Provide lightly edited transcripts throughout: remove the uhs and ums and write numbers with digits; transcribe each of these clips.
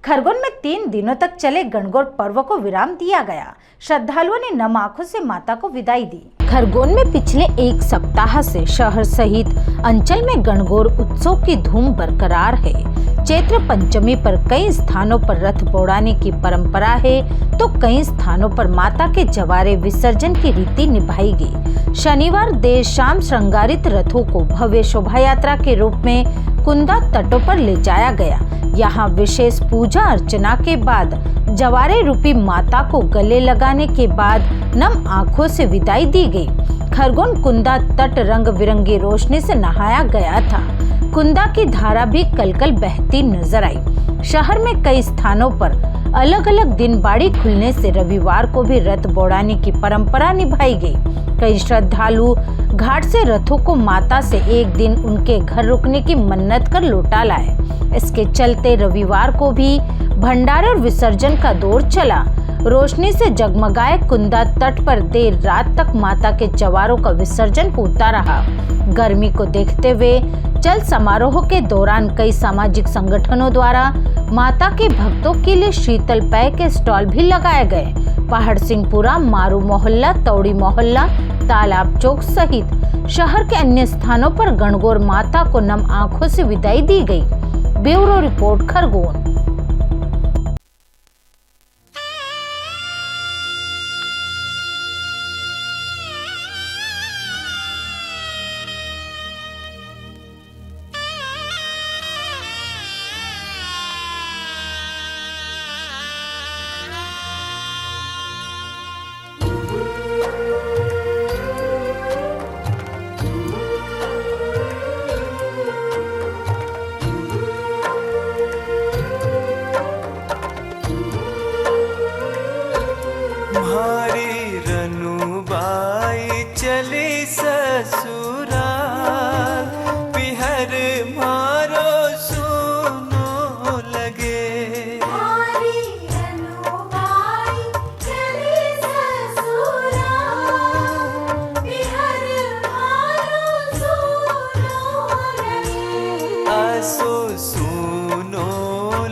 खरगोन में 3 दिनों तक चले गणगौर पर्व को विराम दिया गया। श्रद्धालुओं ने नम आंखों से माता को विदाई दी। खरगोन में पिछले एक सप्ताह से शहर सहित अंचल में गणगौर उत्सव की धूम बरकरार है। चैत्र पंचमी पर कई स्थानों पर रथ दौड़ाने की परंपरा है, तो कई स्थानों पर माता के जवारे विसर्जन की रीति निभाई गई। शनिवार देर शाम श्रृंगारित रथों को भव्य शोभा यात्रा के रूप में कुंदा तटों पर ले जाया गया। यहाँ विशेष पूजा अर्चना के बाद जवारे रूपी माता को गले लगाने के बाद नम आंखों से विदाई दी गई। खरगोन कुंदा तट रंग बिरंगी रोशनी से नहाया गया था। कुंदा की धारा भी कलकल बहती नजर आई। शहर में कई स्थानों पर अलग अलग दिन बाड़ी खुलने से रविवार को भी रथ दौड़ाने की परंपरा निभाई गई। कई श्रद्धालु घाट से रथों को माता से एक दिन उनके घर रुकने की मन्नत कर लौटा लाए। इसके चलते रविवार को भी भंडारे और विसर्जन का दौर चला। रोशनी से जगमगाए कुंदा तट पर देर रात तक माता के जवारों का विसर्जन होता रहा। गर्मी को देखते हुए चल समारोह के दौरान कई सामाजिक संगठनों द्वारा माता के भक्तों के लिए शीतल पेय के स्टॉल भी लगाए गए। पहाड़ सिंहपुरा, मारू मोहल्ला, तौड़ी मोहल्ला, तालाब चौक सहित शहर के अन्य स्थानों पर गणगौर माता को नम आंखों से विदाई दी गई। Bureau report, Khargone. भारी रनुबाई चली ससुराल, पिहर मारो सुनो लगे। भारी रनुबाई चली ससुराल, पिहर मारो सुनो लगे। आसो सुनो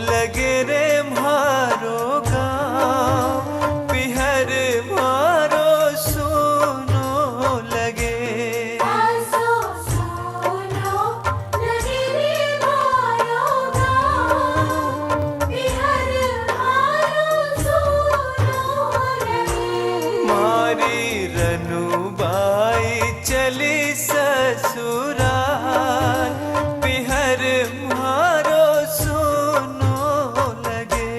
लगे रे मारो रनुबाई चली ससुराल, पिहर मारो सुनो लगे।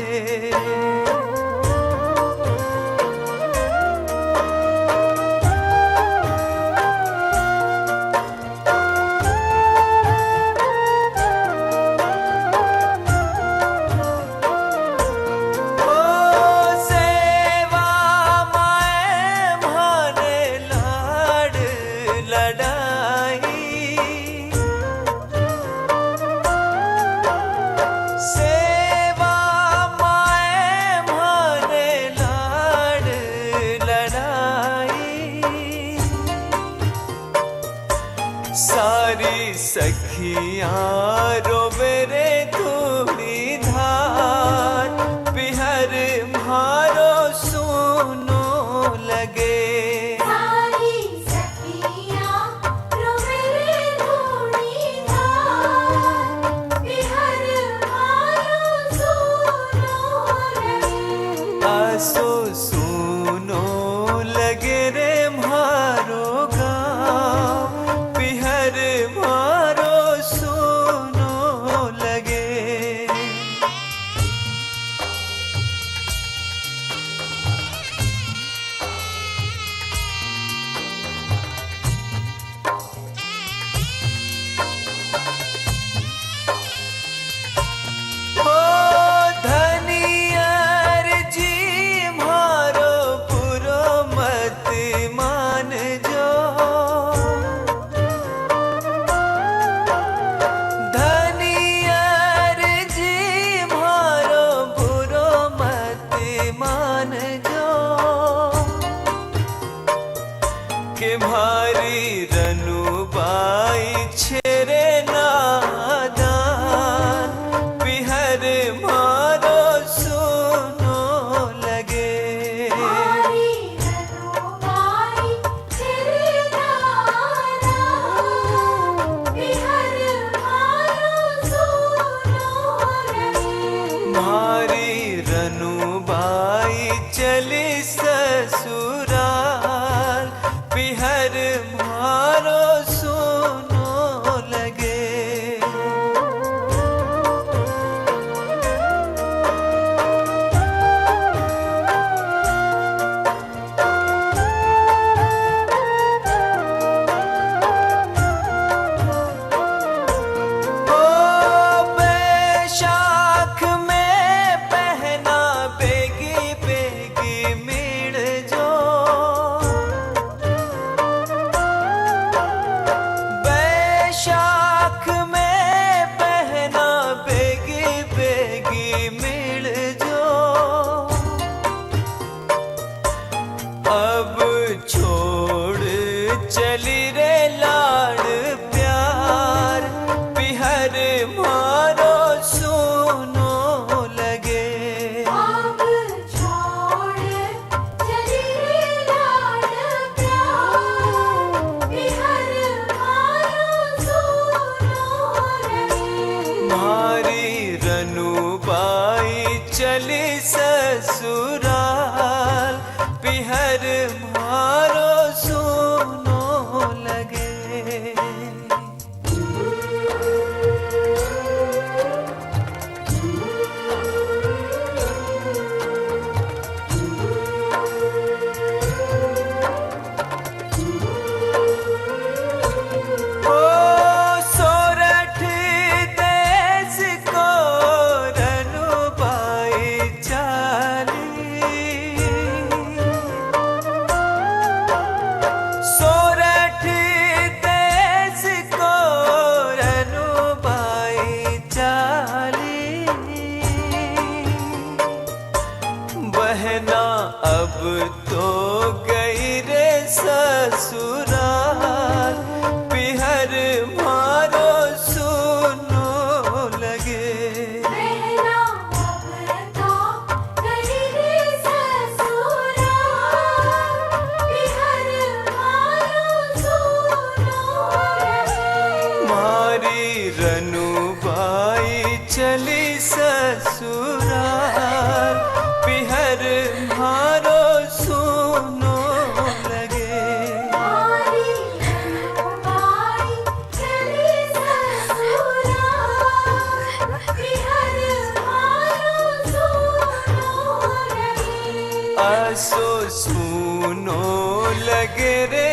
सारी सखियाँ रोवे रे धूड़ी धार, पिहर मारो सुनो लगे। सारी सखियाँ रोवे रे धूड़ी धार, पिहर मारो सुनो लगे। आसो सुनो लगे रे मारो गाँव, पिहर मारो सुनो लगे। ओ धनियर जी मारो भइल जो अब छोड़ चली रे लाड़ प्यार पिहर मारो सुनो लगे अब छोड़ चली रे लाड़ प्यार बिहर मारो सुनो लगे मारी रनुबाई चली ससुराल पिहर मारो सुनो लगे ओ सोरठ देश को रनुबाई चाली सोरठ देश को रनुबाई चाली बहना अब तो गई रे ससुराल पिहर मारो सुनो लगे बहना अब तो गई रे ससुराल बिहर मारो सुनो लगे मारी रनुबाई चली ससुराल पिहर मारो सुनो लगे मारी रनुबाई चली ससुराल बिहर मारो सुनो लगे असो सुनो लगे रे